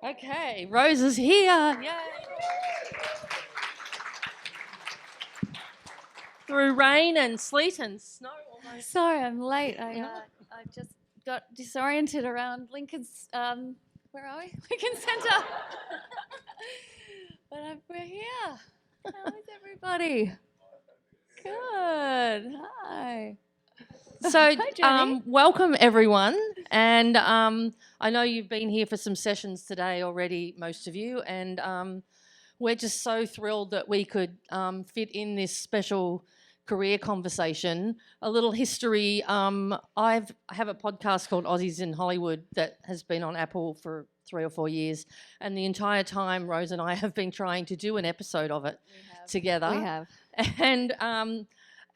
Okay, Rose is here. Yay. Through rain and sleet and snow almost. Sorry, I'm late. I just got disoriented around Lincoln's. Where are we? Lincoln Centre. But we're here. How is everybody? Good. Hi. So, Jenny. welcome everyone, and I know you've been here for some sessions today already, most of you, and we're just so thrilled that we could fit in this special career conversation. A little history. I have a podcast called Aussies in Hollywood that has been on Apple for 3 or 4 years, and the entire time Rose and I have been trying to do an episode of it together. We have.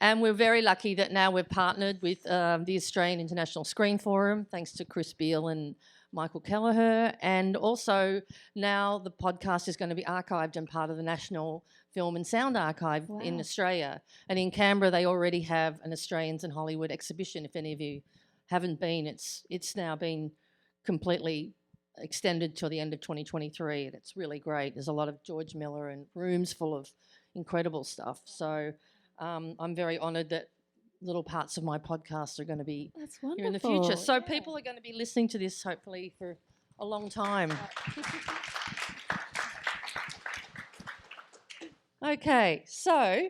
And we're very lucky that now we've partnered with the Australian International Screen Forum, thanks to Chris Beale and Michael Kelleher. And also now the podcast is going to be archived and part of the National Film and Sound Archive in Australia. And in Canberra, they already have an Australians in Hollywood exhibition. If any of you haven't been, it's now been completely extended till the end of 2023. And it's really great. There's a lot of George Miller and rooms full of incredible stuff. So I'm very honoured that little parts of my podcast are going to be here in the future. So people are going to be listening to this hopefully for a long time. Okay, so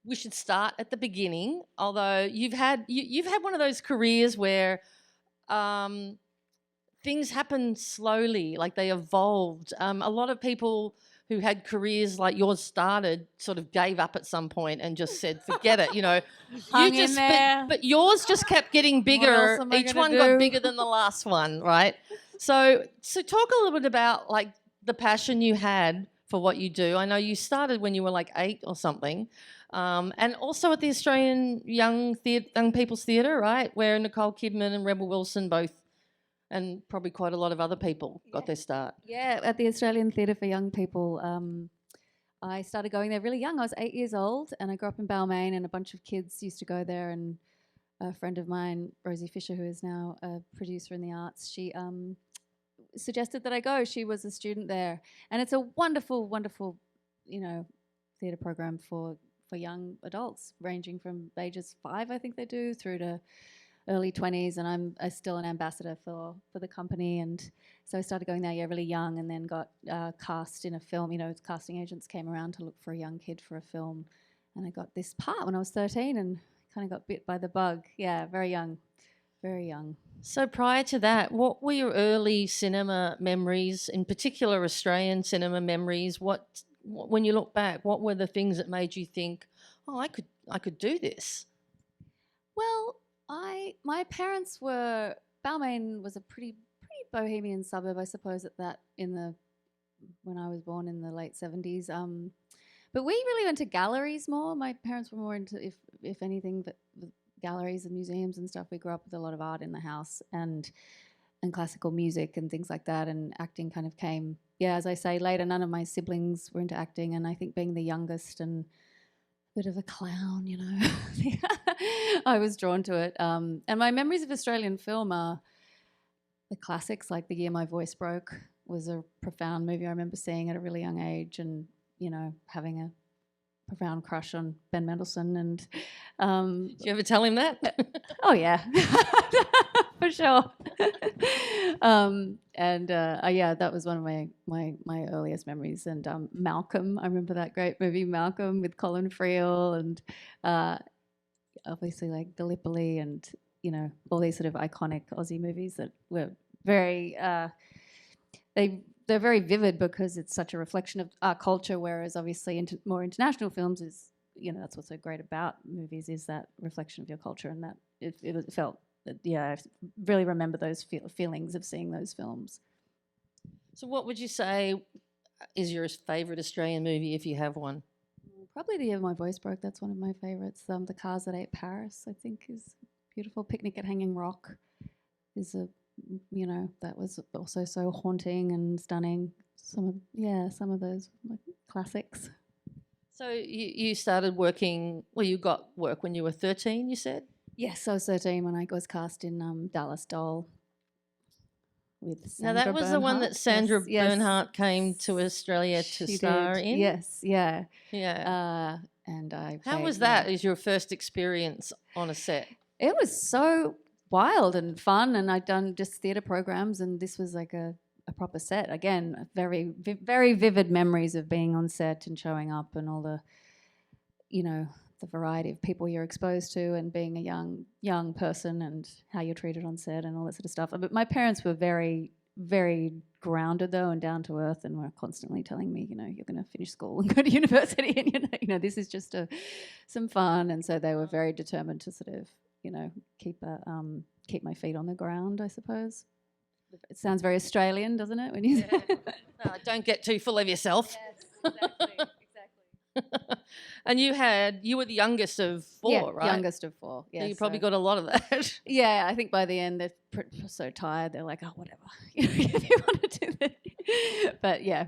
we should start at the beginning. Although you've had one of those careers where things happen slowly, like they evolved. A lot of people who had careers like yours started sort of gave up at some point and just said, forget it, you know. But yours just kept getting bigger. Each one got bigger than the last one, right? So talk a little bit about like the passion you had for what you do. I know you started when you were like 8 or something, and also at the Australian Young People's Theatre, right, where Nicole Kidman and Rebel Wilson both, and probably quite a lot of other people got their start. Yeah, at the Australian Theatre for Young People. I started going there really young. I was 8 years old and I grew up in Balmain, and a bunch of kids used to go there, and a friend of mine, Rosie Fisher, who is now a producer in the arts, she suggested that I go. She was a student there. And it's a wonderful, wonderful, theatre program for young adults, ranging from ages 5, I think they do, through to early 20s, and I'm still an ambassador for the company. And so I started going there really young, and then got cast in a film. Casting agents came around to look for a young kid for a film, and I got this part when I was 13 and kind of got bit by the bug. Yeah, very young, very young. So prior to that, what were your early cinema memories, in particular Australian cinema memories? What when you look back, what were the things that made you think, oh, I could do this? Well, my parents were, Balmain was a pretty bohemian suburb, I suppose, when I was born in the late 70s. But we really went to galleries more. My parents were more into, if anything, but galleries and museums and stuff. We grew up with a lot of art in the house, and classical music and things like that, and acting kind of came, as I say, later. None of my siblings were into acting, and I think being the youngest and bit of a clown, I was drawn to it. And my memories of Australian film are the classics, like The Year My Voice Broke was a profound movie I remember seeing at a really young age, and, having a profound crush on Ben Mendelsohn. And did you ever tell him that? Oh, yeah, for sure. That was one of my earliest memories. And Malcolm, I remember that great movie Malcolm with Colin Friel, and obviously like Gallipoli, and all these sort of iconic Aussie movies that were very they're very vivid because it's such a reflection of our culture, whereas obviously more international films is, that's what's so great about movies, is that reflection of your culture, and that it felt. I really remember those feelings of seeing those films. So what would you say is your favourite Australian movie, if you have one? Probably The Year My Voice Broke. That's one of my favourites. The Cars That Ate Paris, I think, is beautiful. Picnic at Hanging Rock is that was also so haunting and stunning. Some of those classics. So you started working, you got work when you were 13, you said? Yes, I was 13 when I was cast in Dallas Doll. with Now, Sandra that was the one that Bernhardt. Sandra Yes, Bernhardt came to Australia to she star did. in. Yes, yeah. Yeah. And I How played, was that as your first experience on a set? It was so wild and fun, and I'd done just theatre programs, and this was like a proper set. Again, very, very vivid memories of being on set and showing up and all the, the variety of people you're exposed to and being a young person and how you're treated on set and all that sort of stuff. But my parents were very, very grounded though and down to earth, and were constantly telling me, you're going to finish school and go to university, and this is just some fun. And so they were very determined to sort of, keep my feet on the ground, I suppose. It sounds very Australian, doesn't it? When you say don't get too full of yourself. Yes, exactly. And you were the youngest of four, right? Youngest of four. Yeah, so you probably got a lot of that. Yeah, I think by the end they're so tired. They're like, oh, whatever, if you want to do that. But yeah.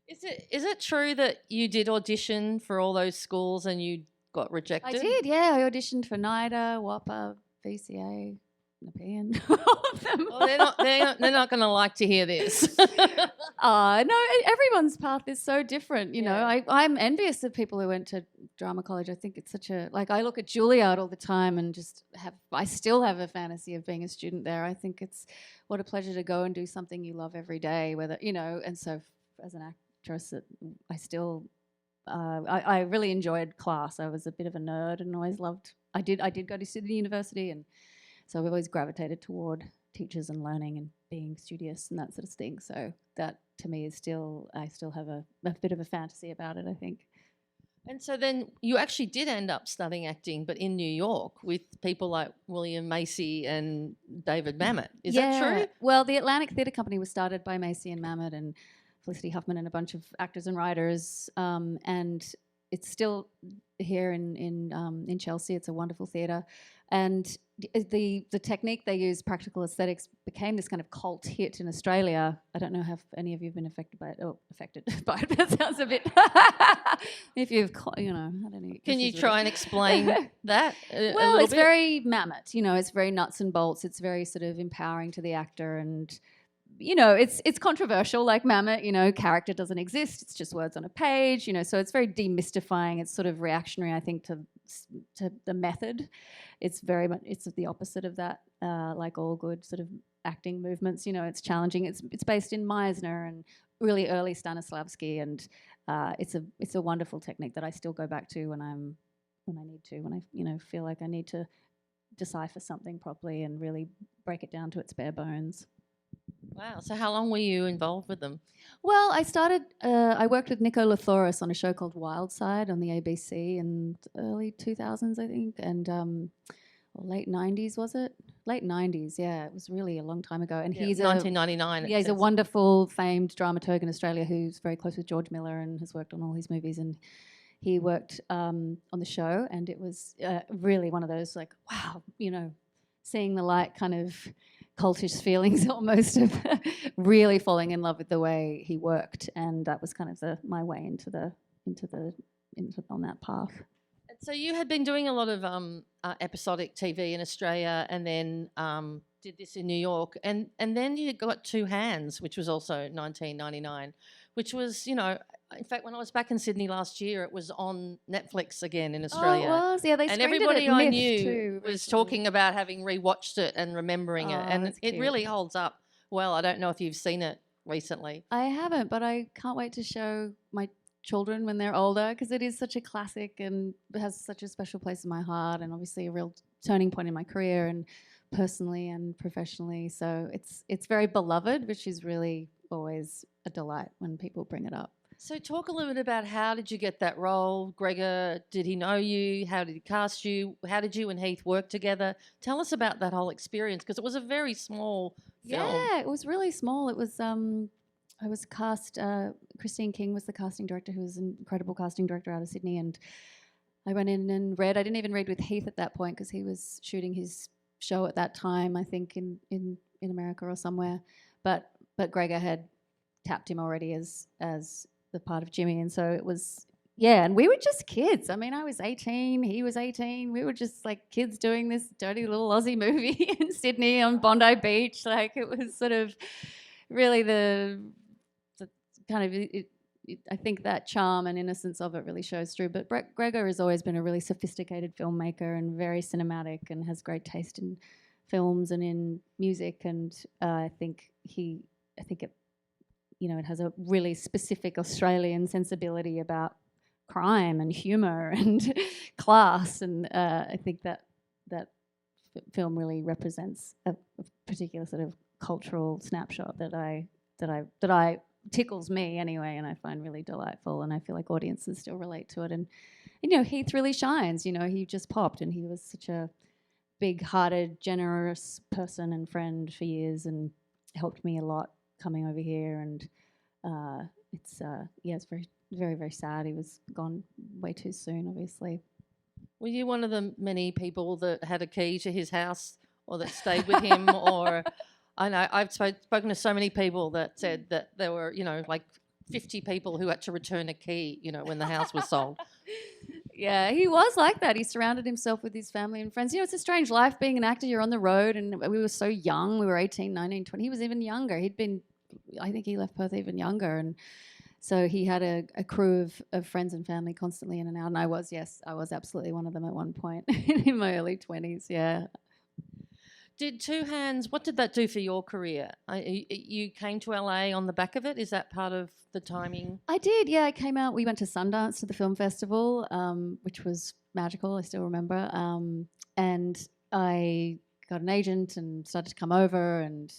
Is it true that you did audition for all those schools and you got rejected? I did. Yeah, I auditioned for NIDA, WAPA, VCA. Nepean, all of them. Well, they're not going to like to hear this. No, everyone's path is so different. I'm envious of people who went to drama college. I think it's such I look at Juilliard all the time and I still have a fantasy of being a student there. I think it's what a pleasure to go and do something you love every day, and so as an actress, I still, I really enjoyed class. I was a bit of a nerd and always loved, I did go to Sydney University, and so I've always gravitated toward teachers and learning and being studious and that sort of thing. So that to me is I still have a bit of a fantasy about it, I think. And so then you actually did end up studying acting, but in New York with people like William Macy and David Mamet. Is that true? Well, the Atlantic Theatre Company was started by Macy and Mamet and Felicity Huffman and a bunch of actors and writers, and it's still here in Chelsea. It's a wonderful theatre. And the technique they use, practical aesthetics, became this kind of cult hit in Australia. I don't know if any of you have been affected by it. Oh, affected by it. That sounds a bit. If you've, I don't know. Can you try and explain that? Well, it's very Mamet. It's very nuts and bolts. It's very sort of empowering to the actor, and it's controversial like Mamet. Character doesn't exist. It's just words on a page. So it's very demystifying. It's sort of reactionary, I think, to the method. It's very much, it's the opposite of that, like all good sort of acting movements. It's challenging. It's based in Meisner and really early Stanislavski, and it's a wonderful technique that I still go back to when I feel like I need to decipher something properly and really break it down to its bare bones. Wow. So how long were you involved with them? Well, I worked with Nico Lathoris on a show called Wild Side on the ABC in the early 2000s, I think, and late 90s, was it? Late 90s, yeah. It was really a long time ago. And he's 1999. He's a wonderful, famed dramaturg in Australia who's very close with George Miller and has worked on all his movies. And he worked on the show, and it was really one of those, like, wow, seeing the light kind of cultish feelings almost of really falling in love with the way he worked, and that was kind of my way into on that path. So you had been doing a lot of episodic TV in Australia, and then did this in New York, and then you got Two Hands, which was also 1999, which was, in fact, when I was back in Sydney last year, it was on Netflix again in Australia. Oh, it was? Yeah, they screened and everybody it at I MIFF knew too, was talking about having rewatched it and remembering it, and it cute. really holds up well. I don't know if you've seen it recently. I haven't, but I can't wait to show my children when they're older, because it is such a classic and has such a special place in my heart, and obviously a real turning point in my career and personally and professionally. So it's very beloved, which is really always a delight when people bring it up. So talk a little bit about how did you get that role? Gregor, did he know you? How did he cast you? How did you and Heath work together? Tell us about that whole experience, because it was a very small film. Yeah, it was really small. It was I was cast, Christine King was the casting director, who was an incredible casting director out of Sydney, and I went in and read. I didn't even read with Heath at that point because he was shooting his show at that time, I think in America or somewhere. But Gregor had tapped him already as the part of Jimmy, and so it was yeah, and we were just kids. I mean, I was 18, he was 18. We were just like kids doing this dirty little Aussie movie in Sydney on Bondi Beach. Like it was sort of really the kind of I think that charm and innocence of it really shows through. But Brett Gregor has always been a really sophisticated filmmaker and very cinematic and has great taste in films and in music. And I think it, it has a really specific Australian sensibility about crime and humour and class. And I think that film really represents a particular sort of cultural snapshot that I tickles me anyway, and I find really delightful, and I feel like audiences still relate to it. And Heath really shines. He just popped, and he was such a big-hearted, generous person and friend for years, and helped me a lot coming over here. And it's very, very, very sad. He was gone way too soon, obviously. Were you one of the many people that had a key to his house or that stayed with him? Or I know I've spoken to so many people that said that there were, like 50 people who had to return a key, when the house was sold. Yeah, he was like that. He surrounded himself with his family and friends. It's a strange life being an actor. You're on the road, and we were so young. We were 18, 19, 20. He was even younger. I think he left Perth even younger. And so he had a crew of friends and family constantly in and out. And I was absolutely one of them at one point in my early 20s, yeah. Did Two Hands, what did that do for your career? You came to LA on the back of it? Is that part of the timing? I did, yeah. I came out, we went to Sundance to the film festival, which was magical, I still remember. And I got an agent and started to come over, and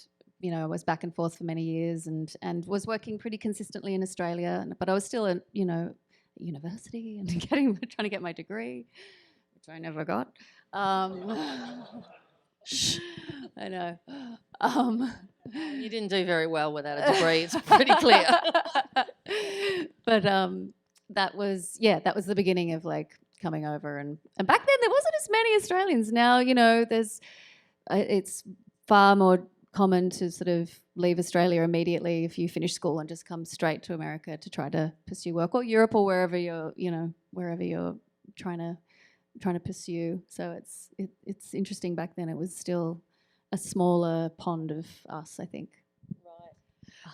I was back and forth for many years, and was working pretty consistently in Australia. But I was still at university and trying to get my degree, which I never got. I know. You didn't do very well without a degree. It's pretty clear. But that was the beginning of like coming over, and back then there wasn't as many Australians. Now it's far more common to sort of leave Australia immediately if you finish school and just come straight to America to try to pursue work, or Europe, or wherever you're trying to pursue. So it's interesting. Back then it was still a smaller pond of us, I think.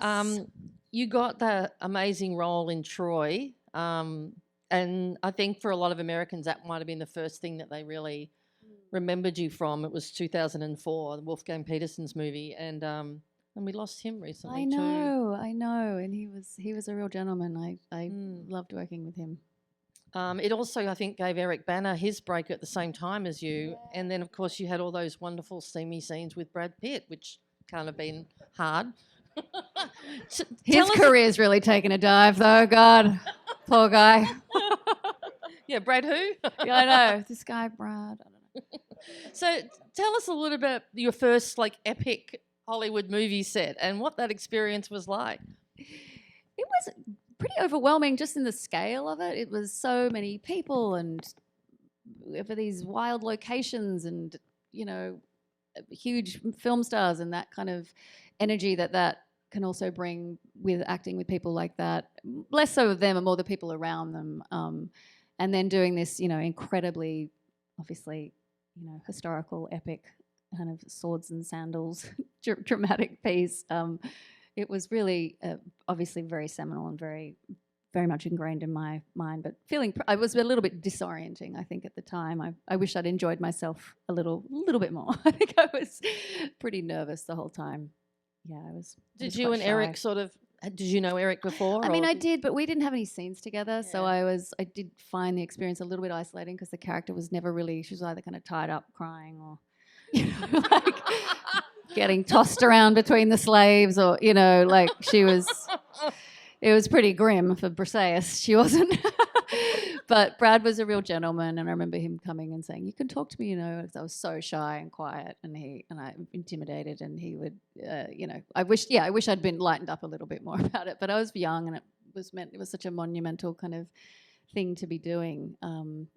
Right. You got that amazing role in Troy, and I think for a lot of Americans that might have been the first thing that they really remembered you from. It was 2004, Wolfgang Petersen's movie, and we lost him recently. I know, and he was a real gentleman. I loved working with him. It also, I think, gave Eric Bana his break at the same time as you. Yeah. And then, of course, you had all those wonderful steamy scenes with Brad Pitt, which can't have been hard. His career's really taken a dive, though. God, poor guy. Yeah, Brad who? Yeah, I know. This guy, Brad. I don't know. So tell us a little bit about your first, epic Hollywood movie set and what that experience was like. It was pretty overwhelming just in the scale of it. It was so many people and for these wild locations and, huge film stars, and that kind of energy that can also bring with acting with people like that. Less so of them and more the people around them. And then doing this, incredibly, obviously, historical, epic kind of swords and sandals dramatic piece. It was really, obviously, very seminal and very, very much ingrained in my mind. But I was a little bit disorienting, I think, at the time. I wish I'd enjoyed myself a little bit more. I think I was pretty nervous the whole time. Yeah, I was. Did you and Eric did you know Eric before? I mean, I did, but we didn't have any sines together. Yeah. So I did find the experience a little bit isolating because the character was never really, she was either kind of tied up crying or, getting tossed around between the slaves, or she was. It was pretty grim for Briseis. She wasn't, but Brad was a real gentleman, and I remember him coming and saying, "You can talk to me," because I was so shy and quiet, and I intimidated, and he would, I wish I'd been lightened up a little bit more about it, but I was young, and it was such a monumental kind of thing to be doing. And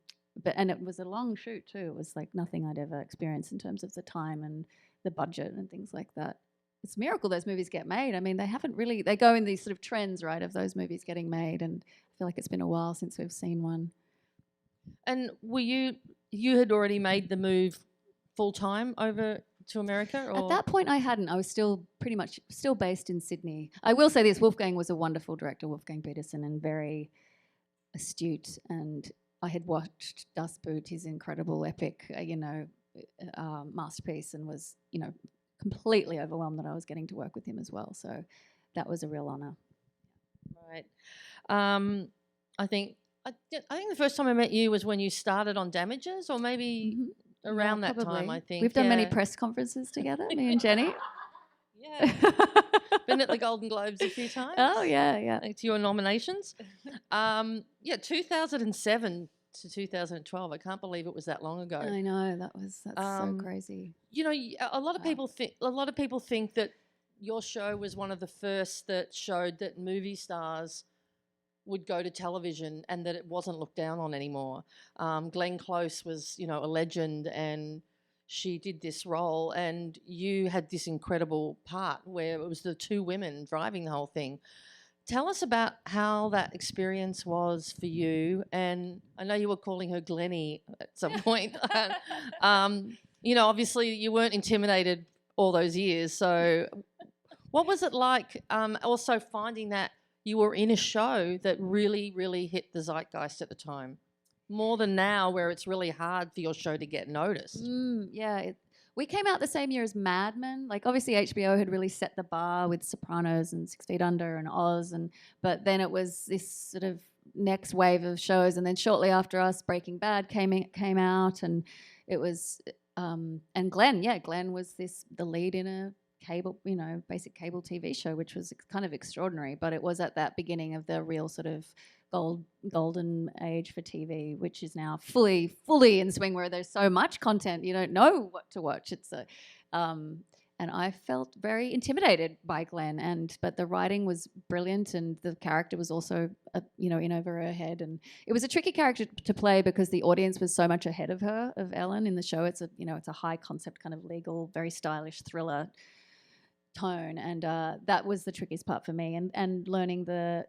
it was a long shoot too. It was like nothing I'd ever experienced in terms of the time and the budget and things like that. it's a miracle those movies get made. I mean, they go in these sort of trends, right, of those movies getting made, and I feel like it's been a while since we've seen one. And you had already made the move full time over to America? Or? At that point, I hadn't. I was still pretty much based in Sydney. I will say this: Wolfgang was a wonderful director, Wolfgang Petersen, and very astute. And I had watched Das Boot, his incredible epic, masterpiece, and was, completely overwhelmed that I was getting to work with him as well. So that was a real honour. Right. I think the first time I met you was when you started on Damages, or maybe around that time. I think we've done many press conferences together, me and Jenny. Yeah, been at the Golden Globes a few times. Oh yeah. Thanks to your nominations. 2007 to 2012. I can't believe it was that long ago. I know that's so crazy. A lot of people think that your show was one of the first that showed that movie stars would go to television and that it wasn't looked down on anymore. Glenn Close was, a legend, and she did this role, and you had this incredible part where it was the two women driving the whole thing. Tell us about how that experience was for you. And I know you were calling her Glennie at some point. Obviously you weren't intimidated all those years. So what was it like also finding that you were in a show that really, really hit the zeitgeist at the time? More than now, where it's really hard for your show to get noticed. We came out the same year as Mad Men. Like, obviously HBO had really set the bar with Sopranos and 6 Feet Under and Oz, but then it was this sort of next wave of shows, and then shortly after us, Breaking Bad came out, and it was and Glenn was the lead in a cable, basic cable TV show, which was kind of extraordinary. But it was at that beginning of the real sort of golden age for TV, which is now fully in swing, where there's so much content you don't know what to watch. And I felt very intimidated by Glenn, but the writing was brilliant, and the character was also in over her head, and it was a tricky character to play because the audience was so much ahead of Ellen in the show. It's a high concept kind of legal, very stylish thriller tone, and that was the trickiest part for me, and learning the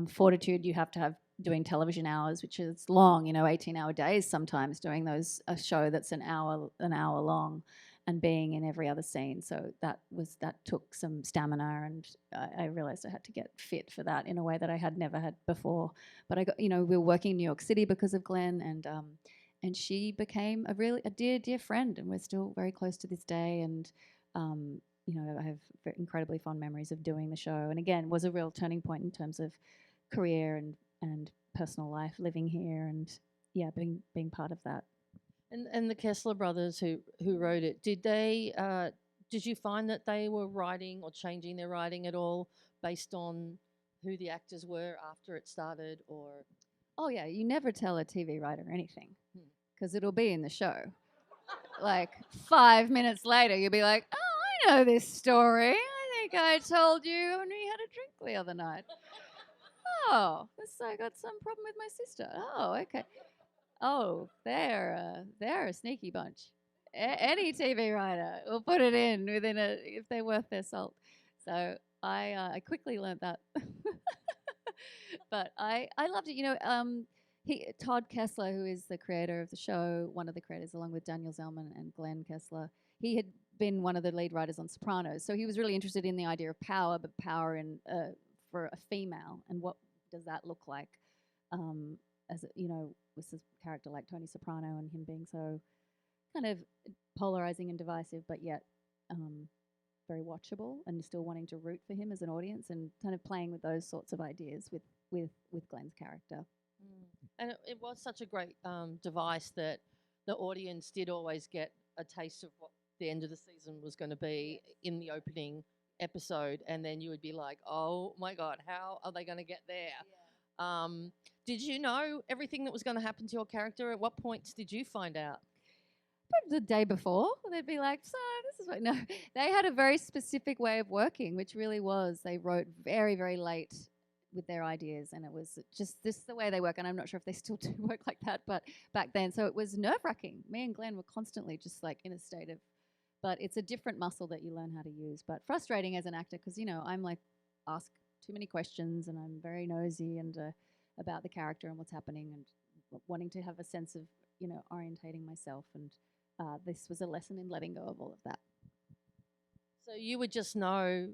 fortitude you have to have doing television hours, which is long, 18-hour days sometimes, doing a show that's an hour long, and being in every other scene. So that took some stamina, and I realized I had to get fit for that in a way that I had never had before. But I got, we were working in New York City because of Glenn, and she became a dear friend, and we're still very close to this day. And I have incredibly fond memories of doing the show, and again, was a real turning point in terms of career and personal life, living here, and being part of that. And the Kessler brothers who wrote it, did you find that they were writing or changing their writing at all based on who the actors were after it started? Or oh yeah, you never tell a TV writer anything because it'll be in the show. Like 5 minutes later, you'll be like, oh, I know this story. I think I told you when we had a drink the other night. Oh, I got some problem with my sister. Oh, okay. Oh, they're a sneaky bunch. Any TV writer will put it in if they're worth their salt. So I quickly learned that. But I loved it. Todd Kessler, who is the creator of the show, one of the creators, along with Daniel Zellman and Glenn Kessler, he had been one of the lead writers on Sopranos. So he was really interested in the idea of power, but power for a female, and what does that look like? With a character like Tony Soprano, and him being so kind of polarizing and divisive, but yet very watchable, and still wanting to root for him as an audience, and kind of playing with those sorts of ideas with Glenn's character. And it was such a great device that the audience did always get a taste of what the end of the season was going to be in the opening episode, and then you would be like, oh my God, how are they going to get there? Yeah. Did you know everything that was going to happen to your character? At what points did you find out? Probably the day before. They'd be like, so this is what... No, they had a very specific way of working, which really was, they wrote very, very late with their ideas, and it was just the way they work, and I'm not sure if they still do work like that, but back then, so it was nerve-wracking. Me and Glenn were constantly just like in a state of but it's a different muscle that you learn how to use. But frustrating as an actor because, you know, I'm like, ask too many questions and I'm very nosy and about the character and what's happening and wanting to have a sense of, you know, orientating myself. And this was a lesson in letting go of all of that. So you would just know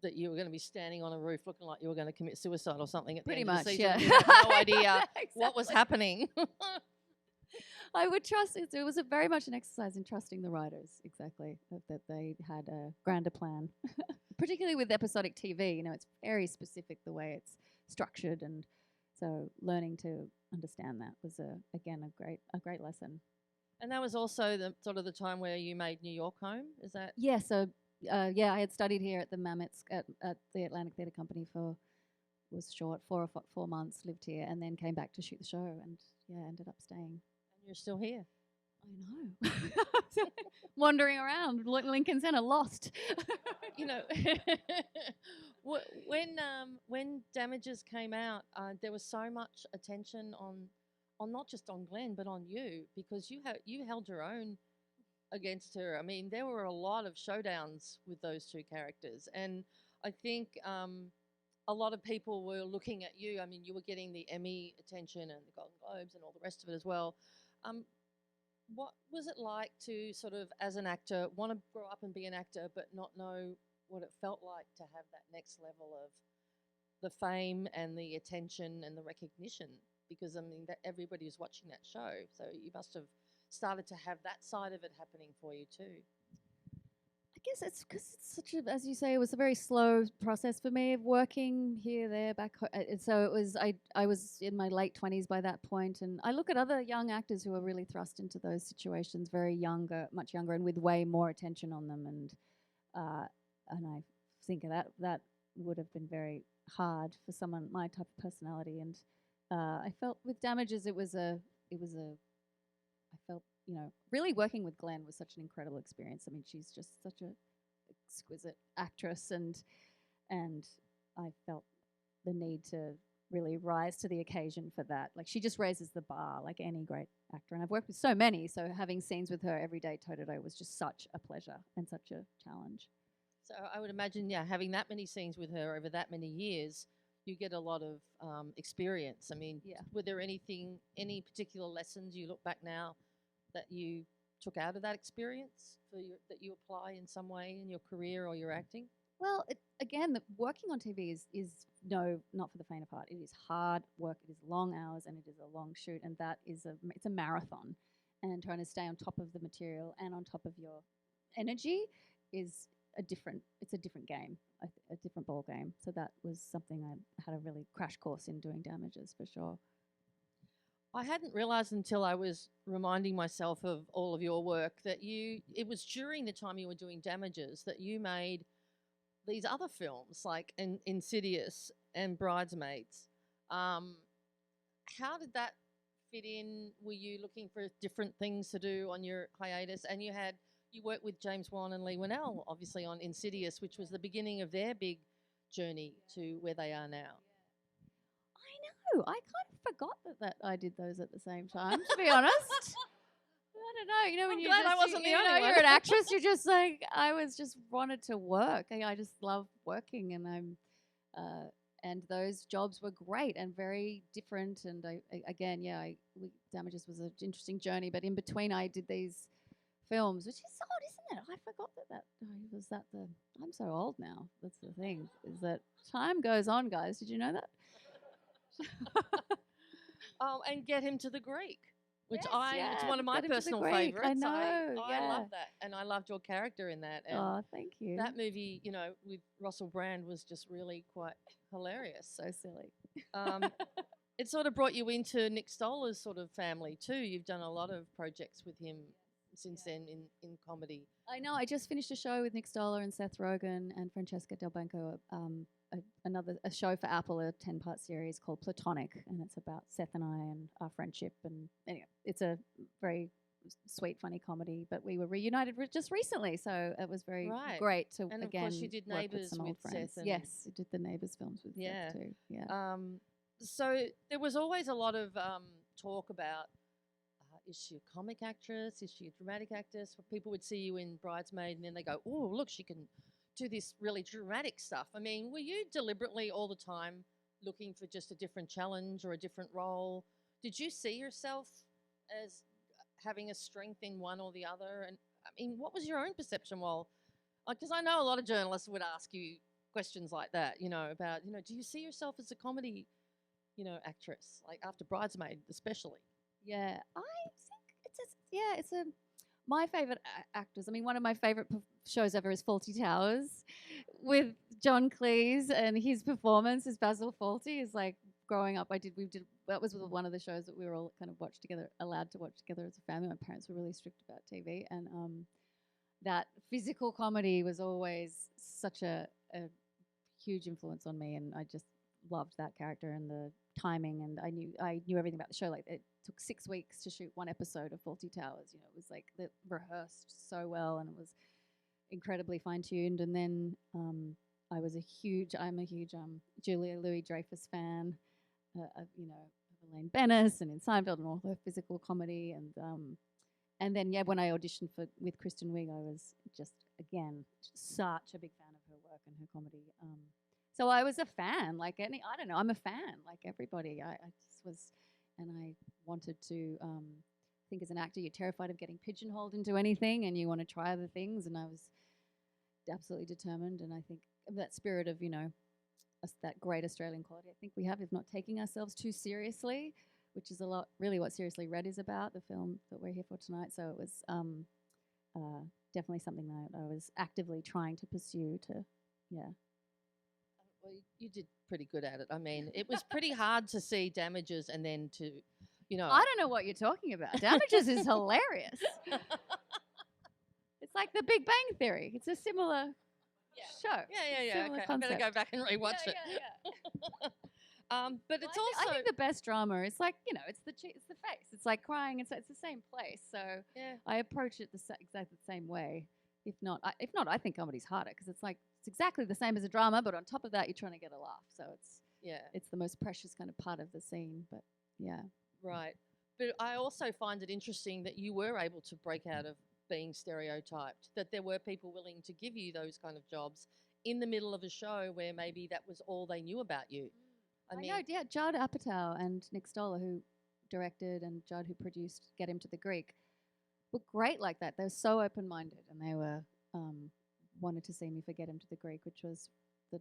that you were going to be standing on a roof looking like you were going to commit suicide or something at Pretty the end much, of the season. yeah. You had no idea Exactly. what was happening. I would trust it. It was very much an exercise in trusting the writers, exactly, that they had a grander plan. Particularly with episodic TV, you know, it's very specific the way it's structured, and so learning to understand that was again a great lesson. And that was also the sort of the time where you made New York home. Is that? Yeah. So I had studied here at the Mammoths at the Atlantic Theatre Company for was short 4 months, lived here, and then came back to shoot the show, and ended up staying. You're still here. I know. Wandering around Lincoln Center, lost. You know, when Damages came out, there was so much attention on not just on Glenn but on you, because you held your own against her. I mean, there were a lot of showdowns with those two characters, and I think a lot of people were looking at you. I mean, you were getting the Emmy attention and the Golden Globes and all the rest of it as well. What was it like to sort of, as an actor, want to grow up and be an actor but not know what it felt like to have that next level of the fame and the attention and the recognition? Because, I mean, that everybody was watching that show, so you must have started to have that side of it happening for you too. I guess it's because it's such a, as you say, it was a very slow process for me of working here, there, back. So it was, I was in my late 20s by that point, and I look at other young actors who are really thrust into those situations, very younger, much younger, and with way more attention on them, and I think that would have been very hard for someone my type of personality, and I felt with Damages I felt, you know, really working with Glenn was such an incredible experience. I mean, she's just such an exquisite actress, and I felt the need to really rise to the occasion for that. Like, she just raises the bar like any great actor. And I've worked with so many, so having scenes with her every day, toe-to-toe, was just such a pleasure and such a challenge. So I would imagine, having that many scenes with her over that many years, you get a lot of experience. I mean, were there any particular lessons you look back now that you took out of that experience that you apply in some way in your career or your acting? Well, again, working on TV is not for the faint of heart. It is hard work. It is long hours, and it is a long shoot, and it's a marathon. And trying to stay on top of the material and on top of your energy is a different game, a different ball game. So that was something I had a really crash course in doing Damages for sure. I hadn't realised until I was reminding myself of all of your work that it was during the time you were doing Damages that you made these other films like Insidious and Bridesmaids. How did that fit in? Were you looking for different things to do on your hiatus? And you worked with James Wan and Lee Winnell, obviously, on Insidious, which was the beginning of their big journey to where they are now. I know. I kind of forgot that I did those at the same time, to be honest. I don't know. You know, when I wasn't the only one. You're an actress, you're just like, I was just wanted to work. I just love working, and and those jobs were great and very different. And Damages was an interesting journey, but in between I did these films, which is odd, isn't it? I forgot that I'm so old now. That's the thing, is that time goes on, guys. Did you know that? And Get Him to the Greek, which yes, it's one of my personal favorites. I know. I love that, and I loved your character in that. And thank you. That movie, with Russell Brand, was just really quite hilarious. So silly. It sort of brought you into Nick Stoller's sort of family too. You've done a lot of projects with him since then in comedy. I know. I just finished a show with Nick Stoller and Seth Rogen and Francesca Del Banco, a show for Apple, a 10-part series called Platonic, and it's about Seth and I and our friendship. And anyway, it's a very sweet, funny comedy. But we were reunited just recently, so it was very great to and again of course you did work Neighbours with some old friends. Seth. Yes, I did the Neighbours films with Seth too. Yeah. So there was always a lot of talk about is she a comic actress? Is she a dramatic actress? People would see you in Bridesmaid and then they go, oh, look, she can do this really dramatic stuff. I mean, were you deliberately all the time looking for just a different challenge or a different role? Did you see yourself as having a strength in one or the other? And I mean, what was your own perception while, because I know a lot of journalists would ask you questions like that, about, do you see yourself as a comedy, actress, like after Bridesmaid especially? Yeah, I think it's my favorite actors. I mean, one of my favorite shows ever is Fawlty Towers with John Cleese, and his performance as Basil Fawlty is like growing up. That was one of the shows that we were all kind of allowed to watch together as a family. My parents were really strict about TV, and that physical comedy was always such a huge influence on me, and I just loved that character and the timing, and I knew everything about the show. Like, it took 6 weeks to shoot one episode of Fawlty Towers. It was like rehearsed so well, and it was incredibly fine-tuned. And then I'm a huge Julia Louis-Dreyfus fan, of Elaine Bennis and in Seinfeld and all her physical comedy. And then, when I auditioned with Kristen Wiig, I was just, again, such a big fan of her work and her comedy. So I was a fan, I don't know, I'm a fan, like everybody. I just was, and I wanted to, I think as an actor, you're terrified of getting pigeonholed into anything, and you want to try other things, and I was absolutely determined. And I think that spirit of, that great Australian quality I think we have, if not taking ourselves too seriously, which is really what Seriously Red is about, the film that we're here for tonight. So it was definitely something that I was actively trying to pursue Well, you did pretty good at it. I mean, it was pretty hard to see Damages and then to, I don't know what you're talking about. Damages is hilarious. It's like The Big Bang Theory. It's a similar show. Yeah. Okay. I better go back and rewatch it. Yeah. But it's also, I think the best drama is it's the face. It's like crying. It's the same place. So I approach it exactly the same way. If not, I think comedy's harder because it's exactly the same as a drama, but on top of that, you're trying to get a laugh. So it's the most precious kind of part of the scene. But right. But I also find it interesting that you were able to break out of being stereotyped. That there were people willing to give you those kind of jobs in the middle of a show where maybe that was all they knew about you. I mean, know, Judd Apatow and Nick Stoller, who directed, and Judd, who produced Get Him to the Greek, were great like that. They were so open-minded, and they were wanted to see me for Get Him to the Greek, which was the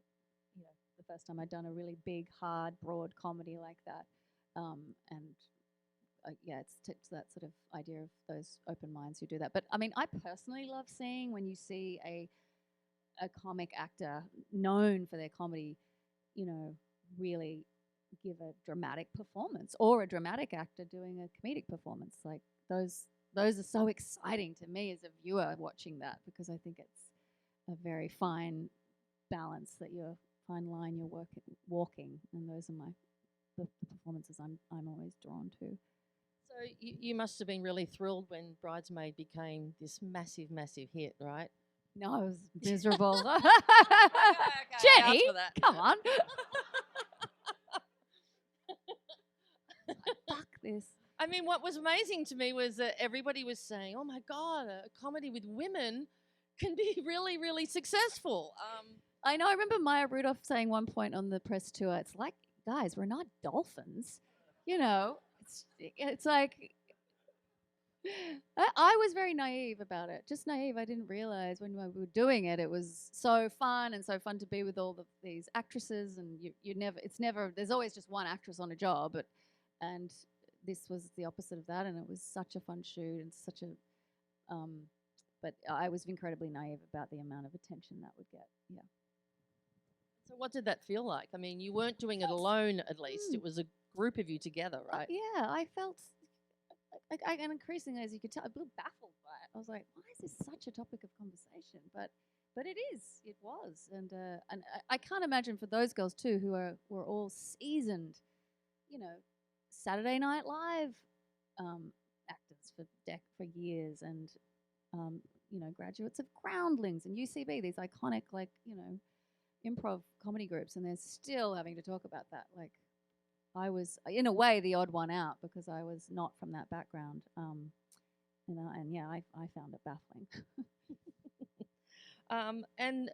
first time I'd done a really big, hard, broad comedy like that. It's that sort of idea of those open minds who do that. But I mean, I personally love seeing when you see a comic actor known for their comedy, really give a dramatic performance, or a dramatic actor doing a comedic performance. Like those are so exciting to me as a viewer watching that, because I think it's a very fine balance fine line you're walking, and those are the performances I'm always drawn to. So you must have been really thrilled when Bridesmaid became this massive, massive hit, right? No, I was miserable. Okay, Jenny, come on. Fuck this. I mean, what was amazing to me was that everybody was saying, oh my God, a comedy with women can be really, really successful. I know. I remember Maya Rudolph saying one point on the press tour, it's like, guys, we're not dolphins. It's like, I was very naive about it. Just naive. I didn't realize when we were doing it, it was so fun, and so fun to be with all these actresses, and there's always just one actress on a job, and this was the opposite of that, and it was such a fun shoot, and but I was incredibly naive about the amount of attention that would get. Yeah. So what did that feel like? I mean, you weren't doing it alone, at least. It was a group of you together, right? I felt, and increasingly, as you could tell, a little baffled by it. I was like, why is this such a topic of conversation? But it was. And I can't imagine for those girls, too, who were all seasoned, Saturday Night Live actors for years, and, graduates of Groundlings and UCB, these iconic, improv comedy groups, and they're still having to talk about that. Like, I was, in a way, the odd one out because I was not from that background. And yeah, I found it baffling. And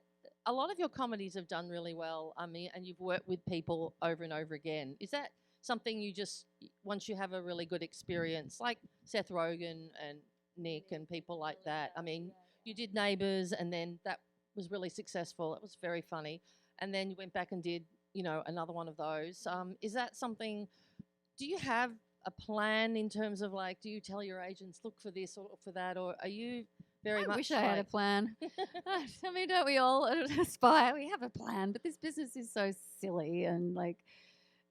a lot of your comedies have done really well. I mean, and you've worked with people over and over again. Is that something you just, once you have a really good experience, like Seth Rogen and Nick and people like that? I mean, you did Neighbours, and then that was really successful. It was very funny. And then you went back and did, another one of those. Is that something, do you have a plan in terms of like, do you tell your agents, look for this or look for that? Or are you very much I wish I had a plan. I mean, don't we all aspire? We have a plan, but this business is so silly and like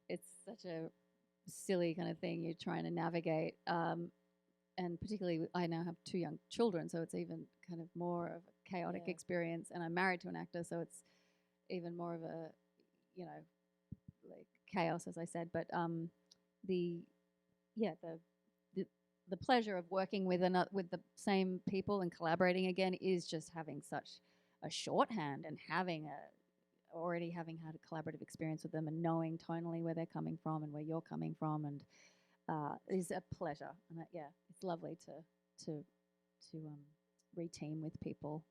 it's such a silly kind of thing you're trying to navigate. And particularly, I now have 2 young children, so it's even kind of more of a chaotic experience. And I'm married to an actor, so it's even more of a, like chaos, as I said. But the pleasure of working with the same people and collaborating again is just having such a shorthand and already having had a collaborative experience with them and knowing tonally where they're coming from and where you're coming from, and is a pleasure. And it's lovely to reteam with people.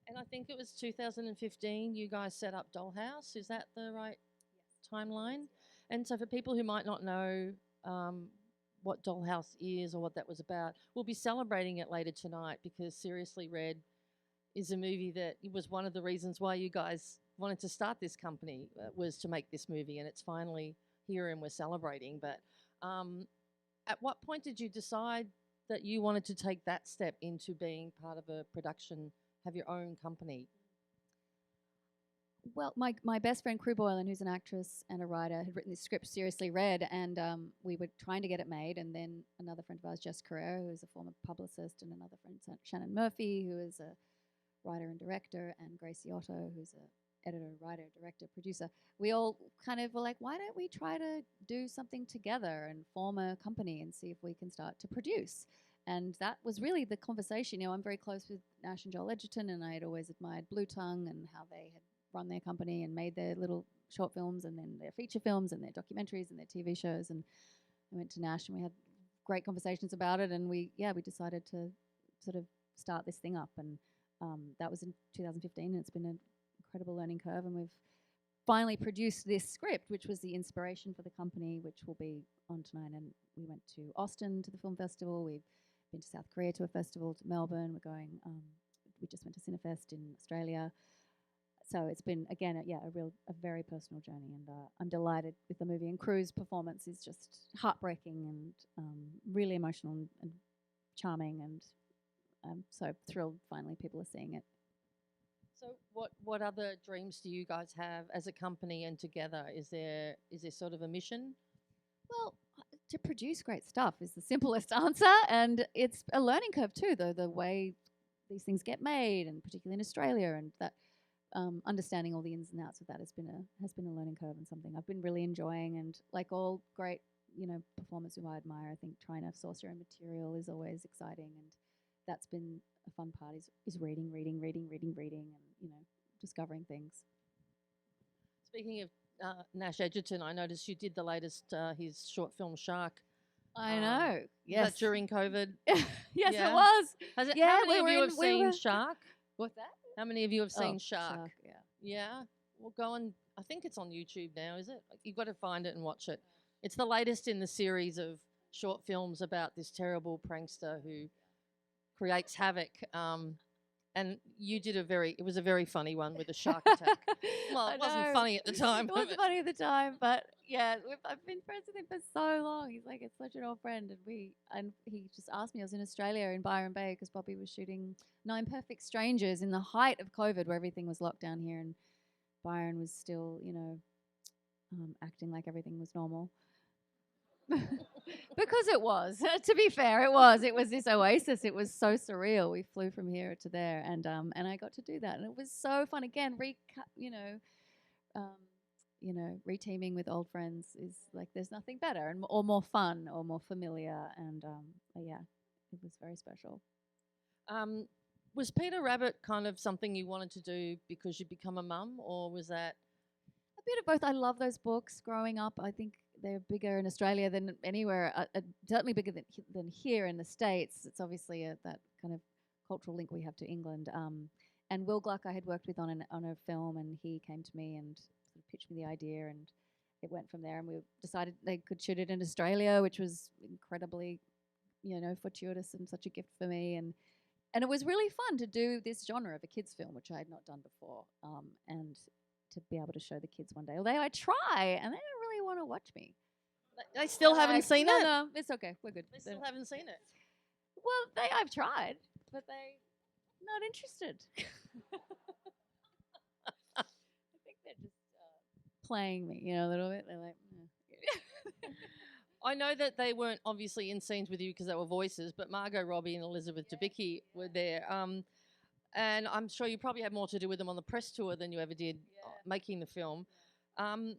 And I think it was 2015 you guys set up Dollhouse. Is that the right timeline? And so for people who might not know what Dollhouse is or what that was about, we'll be celebrating it later tonight because Seriously Red is a movie that was one of the reasons why you guys wanted to start this company, was to make this movie, and it's finally here and we're celebrating. But at what point did you decide that you wanted to take that step into being part of a production, have your own company? Well, my best friend, Crew Boylan, who's an actress and a writer, had written this script, Seriously Red, and we were trying to get it made. And then another friend of ours, Jess Carrera, who is a former publicist, and another friend, Shannon Murphy, who is a writer and director, and Gracie Otto, who's a editor, writer, director, producer. We all kind of were like, why don't we try to do something together and form a company and see if we can start to produce? And that was really the conversation. I'm very close with Nash and Joel Edgerton, and I had always admired Blue Tongue and how they had run their company and made their little short films and then their feature films and their documentaries and their TV shows. And I went to Nash and we had great conversations about it, and we decided to sort of start this thing up. And that was in 2015, and it's been an incredible learning curve. And we've finally produced this script, which was the inspiration for the company, which will be on tonight. And we went to Austin to the film festival. We've been to South Korea to a festival, to Melbourne. We're going. We just went to Cinefest in Australia. So it's been, again, a very personal journey, and I'm delighted with the movie. And Crew's performance is just heartbreaking and really emotional and charming, and I'm so thrilled finally people are seeing it. So what other dreams do you guys have as a company and together? Is there sort of a mission? Well, to produce great stuff is the simplest answer, and it's a learning curve too, though, the way these things get made, and particularly in Australia, and that understanding all the ins and outs of that has been a learning curve, and something I've been really enjoying. And like all great performers who I admire, I think trying to source your own material is always exciting, and that's been a fun part, is reading, and discovering things. Speaking of Nash Edgerton, I noticed you did the latest his short film Shark. I know. Yes. Was that during COVID? Yes, Yeah. it was. How many of you have seen Shark? What's that? How many of you have seen Shark? Yeah. Yeah. Well, go on. I think it's on YouTube now, is it? You've got to find it and watch it. It's the latest in the series of short films about this terrible prankster who creates havoc. And you did it was a very funny one with a shark attack. Well, it wasn't funny at the time. It wasn't funny at the time, but yeah, I've been friends with him for so long. He's like, it's such an old friend. And he just asked me, I was in Australia in Byron Bay because Bobby was shooting 9 Perfect Strangers in the height of COVID, where everything was locked down here, and Byron was still, acting like everything was normal. Because it was, to be fair, it was this oasis. It was so surreal. We flew from here to there, and I got to do that, and it was so fun. Again, reteaming with old friends is like, there's nothing better or more fun or more familiar, and it was very special. Was Peter Rabbit kind of something you wanted to do because you'd become a mum, or was that a bit of both? I love those books growing up. I think they're bigger in Australia than anywhere. Certainly bigger than here in the States. It's obviously that kind of cultural link we have to England. And Will Gluck I had worked with on a film, and he came to me and sort of pitched me the idea, and it went from there. And we decided they could shoot it in Australia, which was incredibly, fortuitous and such a gift for me. And it was really fun to do this genre of a kids film, which I had not done before, and to be able to show the kids one day. Although I try, and they don't really want to watch me. They still haven't seen it? No, it's okay. We're good. They still haven't seen it? Well, I've tried, but they not interested. I think they're just playing me, a little bit. They're like, I know that they weren't obviously in scenes with you because they were voices, but Margot Robbie and Elizabeth Debicki were there. And I'm sure you probably had more to do with them on the press tour than you ever did making the film. Do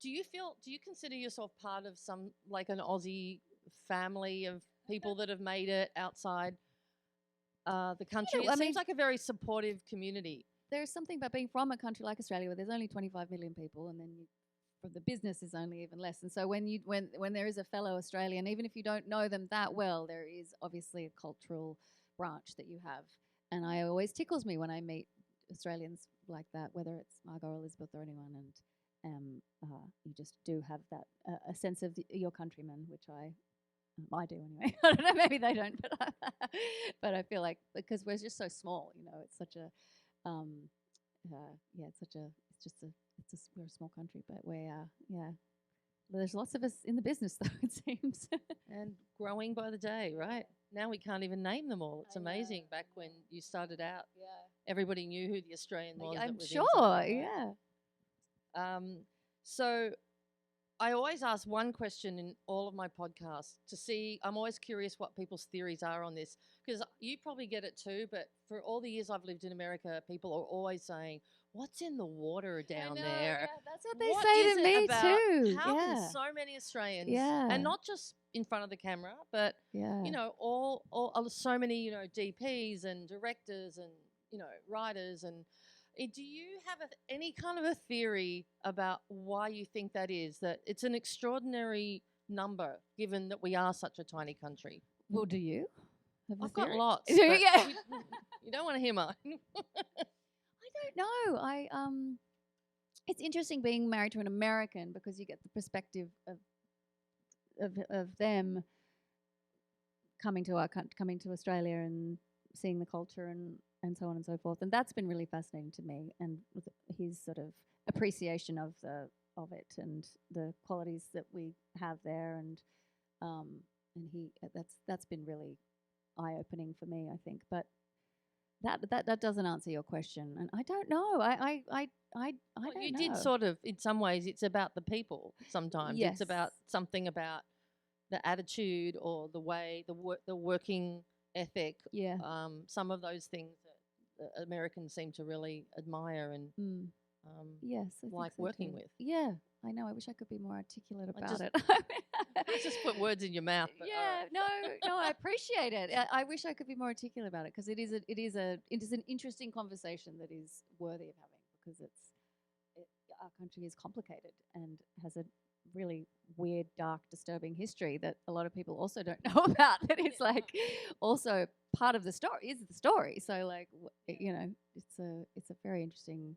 you consider yourself part of an Aussie family of people that have made it outside the country? It seems like a very supportive community. There's something about being from a country like Australia where there's only 25 million people, and then from the business is only even less. And so when there is a fellow Australian, even if you don't know them that well, there is obviously a cultural branch that you have. And it always tickles me when I meet Australians like that, whether it's Margot or Elizabeth or anyone, and you just do have that a sense of your countrymen, which I do anyway. I don't know, maybe they don't, but I feel like because we're just so small, it's such a we're a small country, but there's lots of us in the business though, it seems. And growing by the day, right? Now we can't even name them all. It's amazing. Back when you started out, everybody knew who the Australian was. I'm sure, So I always ask one question in all of my podcasts to see, I'm always curious what people's theories are on this, because you probably get it too, but for all the years I've lived in America, people are always saying, what's in the water down there? Yeah, that's what they say to me too. How can so many Australians, and not just in front of the camera, but all so many DPs and directors and writers, and do you have any kind of a theory about why you think that is? That it's an extraordinary number, given that we are such a tiny country. Well, do you? I've got lots. You don't want to hear mine. I don't know. It's interesting being married to an American because you get the perspective of them coming to Australia and seeing the culture and so on and so forth, and that's been really fascinating to me. And with his sort of appreciation of it and the qualities that we have there, and that's been really eye-opening for me, I think. But that doesn't answer your question, and I don't know. I don't know. You did sort of, in some ways, it's about the people. Sometimes it's about something about the attitude or the way the working ethic. Yeah. Some of those things that Americans seem to really admire and yes, like working with. Yeah, I know. I wish I could be more articulate about it. I just put words in your mouth. But no, I appreciate it. I wish I could be more articulate about it because it is an interesting conversation that is worthy of having, because our country is complicated and has a really weird, dark, disturbing history that a lot of people also don't know about. That is like also part of the story is the story. So like it's a very interesting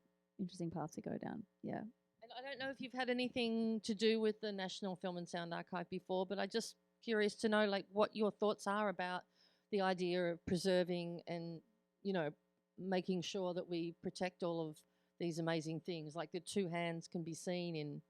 path to go down. Yeah. And I don't know if you've had anything to do with the National Film and Sound Archive before, but I'm just curious to know like what your thoughts are about the idea of preserving and making sure that we protect all of these amazing things. Like the two hands can be seen in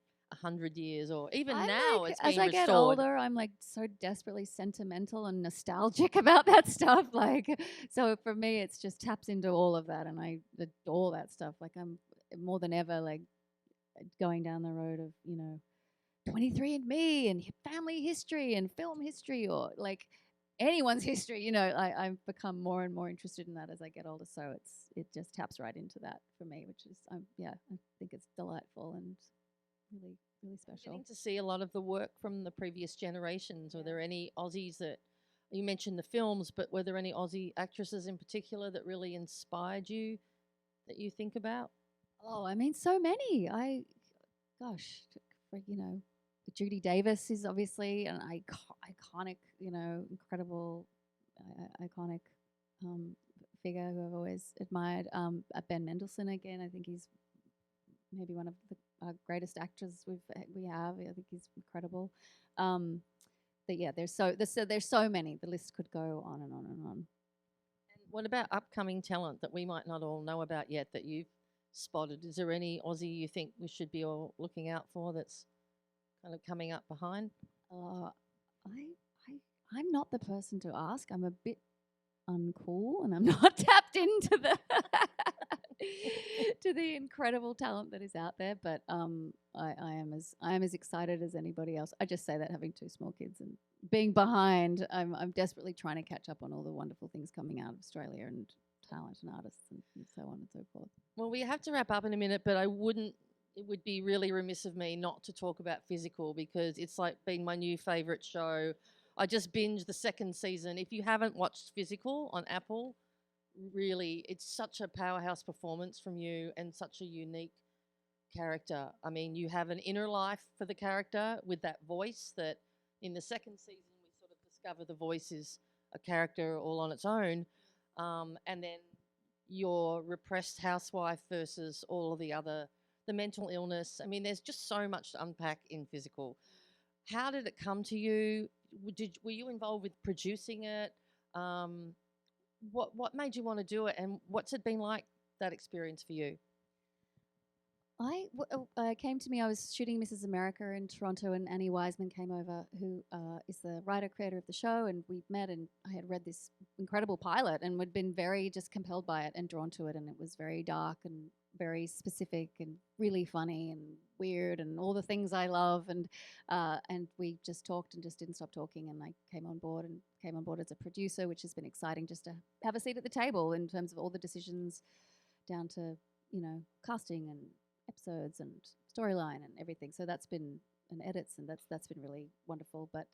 100 years, or even now it's being restored. As I get older, I'm like so desperately sentimental and nostalgic about that stuff. Like, so for me, it's just taps into all of that, and I adore that stuff. Like, I'm more than ever like going down the road of 23andMe and family history and film history, or like anyone's history. I've become more and more interested in that as I get older. So it just taps right into that for me, which is I think it's delightful and really, really special. Getting to see a lot of the work from the previous generations. Were there any Aussies that, you mentioned the films, but were there any Aussie actresses in particular that really inspired you that you think about? Oh, I mean, so many. Judy Davis is obviously an iconic, incredible, iconic figure who I've always admired. Ben Mendelsohn again, I think he's maybe one of the greatest actors we have. I think he's incredible. But yeah, there's so many. The list could go on and on and on. And what about upcoming talent that we might not all know about yet that you've spotted? Is there any Aussie you think we should be all looking out for that's kind of coming up behind? I'm not the person to ask. I'm a bit uncool, and I'm not tapped into the to the incredible talent that is out there. But I am as excited as anybody else. I just say that having two small kids and being behind, I'm desperately trying to catch up on all the wonderful things coming out of Australia and talent and artists and so on and so forth. Well, we have to wrap up in a minute, but it would be really remiss of me not to talk about Physical because it's like been my new favourite show. I just binged the second season. If you haven't watched Physical on Apple, really, it's such a powerhouse performance from you and such a unique character. I mean, you have an inner life for the character with that voice that in the second season we sort of discover the voice is a character all on its own. And then your repressed housewife versus all of the mental illness. I mean, there's just so much to unpack in Physical. How did it come to you? Were you involved with producing it? What made you want to do it, and what's it been like, that experience for you? Came to me. I was shooting Mrs. America in Toronto, and Annie Wiseman came over, who is the writer creator of the show, and we met. And I had read this incredible pilot, and had been very just compelled by it and drawn to it. And it was very dark and very specific and really funny and weird and all the things I love. And we just talked and just didn't stop talking. And I came on board as a producer, which has been exciting just to have a seat at the table in terms of all the decisions down to casting and episodes and storyline and everything. So that's been edits, and that's been really wonderful. But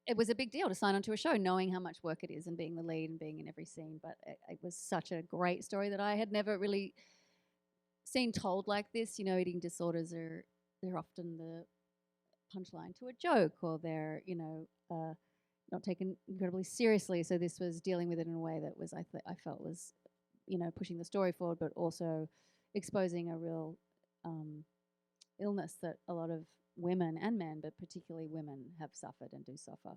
it was a big deal to sign onto a show, knowing how much work it is and being the lead and being in every scene. But it was such a great story that I had never really seen told like this. Eating disorders they're often the punchline to a joke, or they're not taken incredibly seriously. So this was dealing with it in a way that was I felt was pushing the story forward, but also exposing a real illness that a lot of women and men, but particularly women, have suffered and do suffer.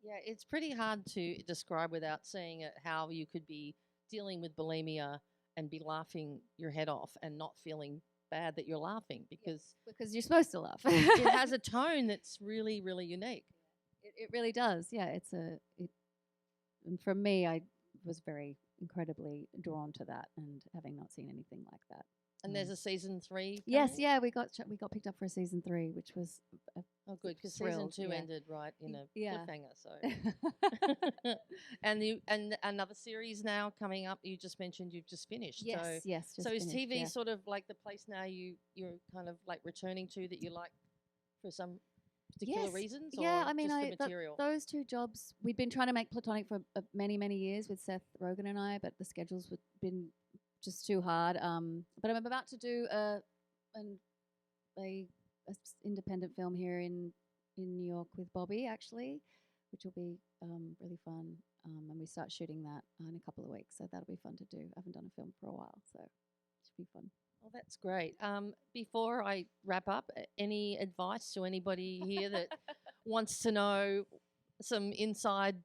Yeah, it's pretty hard to describe without seeing it, how you could be dealing with bulimia and be laughing your head off and not feeling bad that you're laughing because you're supposed to laugh. It has a tone that's really, really unique. It really does. Yeah, and for me, I was very incredibly drawn to that, and having not seen anything like that. And there's a season 3 Yes, yeah, we got picked up for a season 3, which was good, because season 2 ended right in a cliffhanger. So, and another series now coming up. You just mentioned you've just finished. Yes. So is TV sort of like the place now you're kind of like returning to, that you like for some particular reasons? Yeah, or I mean, just the material? Those two jobs, we'd been trying to make Platonic for many, many years with Seth Rogen and I, but the schedules had been just too hard. But I'm about to do an independent film here in New York with Bobby, actually, which will be really fun. And we start shooting that in a couple of weeks, so that'll be fun to do. I haven't done a film for a while, so it should be fun. Well, that's great. Before I wrap up, any advice to anybody here that wants to know some inside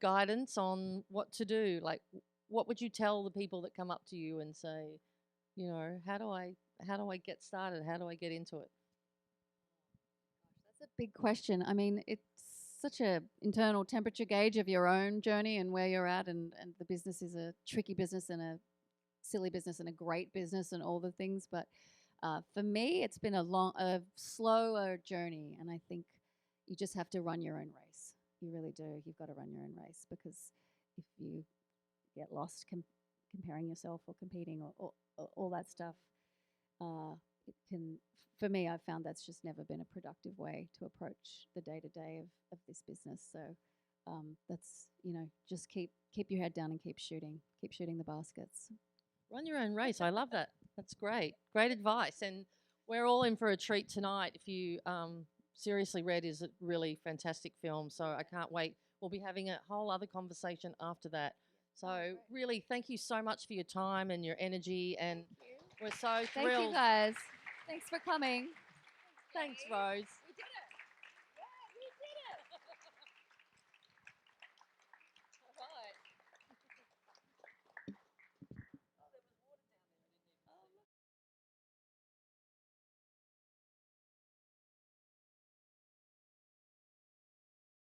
guidance on what to do? Like, what would you tell the people that come up to you and say, how do I get started? How do I get into it? That's a big question. I mean, it's such a internal temperature gauge of your own journey and where you're at, and the business is a tricky business and a silly business and a great business and all the things. But for me, it's been a slower journey, and I think you just have to run your own race. You really do. You've got to run your own race, because if you get lost comparing yourself or competing or all that stuff, it can. For me, I've found that's just never been a productive way to approach the day-to-day of this business. So that's, just keep your head down and keep shooting the baskets. Run your own race. I love that. That's great. Great advice. And we're all in for a treat tonight. If you seriously, Red is a really fantastic film, so I can't wait. We'll be having a whole other conversation after that. So really, thank you so much for your time and your energy, and we're so thrilled. Thank you guys. Thanks for coming. Thanks, Rose.